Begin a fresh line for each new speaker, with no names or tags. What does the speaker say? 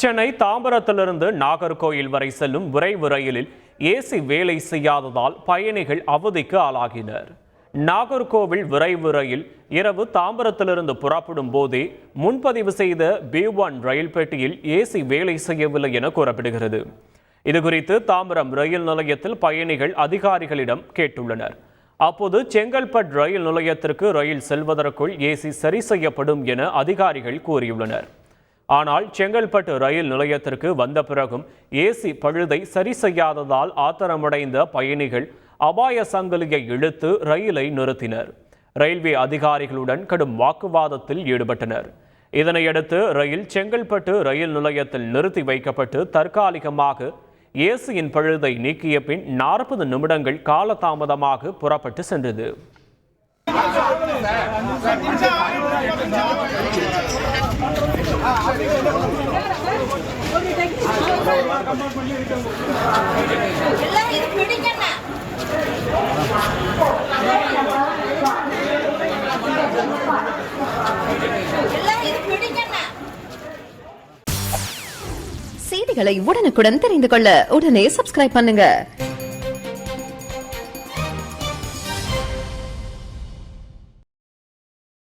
சென்னை தாம்பரத்திலிருந்து நாகர்கோயில் வரை செல்லும் விரைவு ரயிலில் ஏசி வேலை செய்யாததால் பயணிகள் அவதிக்கு ஆளாகினர். நாகர்கோவில் விரைவு ரயில் இரவு தாம்பரத்திலிருந்து புறப்படும் போதே முன்பதிவு செய்த B1 ரயில் பெட்டியில் ஏசி வேலை செய்யவில்லை என கூறப்படுகிறது. இதுகுறித்து தாம்பரம் ரயில் நிலையத்தில் பயணிகள் அதிகாரிகளிடம் கேட்டுள்ளனர். அப்போது செங்கல்பட்டு ரயில் நிலையத்திற்கு ரயில் செல்வதற்குள் ஏசி சரி செய்யப்படும் என அதிகாரிகள் கூறியுள்ளனர். ஆனால் செங்கல்பட்டு ரயில் நிலையத்திற்கு வந்த பிறகும் ஏசி பழுதை சரி செய்யாததால் ஆத்திரமடைந்த பயணிகள் அபாய சங்கிலியை இழுத்து ரயிலை நிறுத்தினர். ரயில்வே அதிகாரிகளுடன் கடும் வாக்குவாதத்தில் ஈடுபட்டனர். இதனையடுத்து ரயில் செங்கல்பட்டு ரயில் நிலையத்தில் நிறுத்தி வைக்கப்பட்டு தற்காலிகமாக ஏசியின் பழுதை நீக்கிய பின் 40 நிமிடங்கள் காலதாமதமாக புறப்பட்டு சென்றது.
செய்திகளை உடனுக்குடன் தெரிந்து கொள்ள உடனே சப்ஸ்கிரைப் பண்ணுங்க.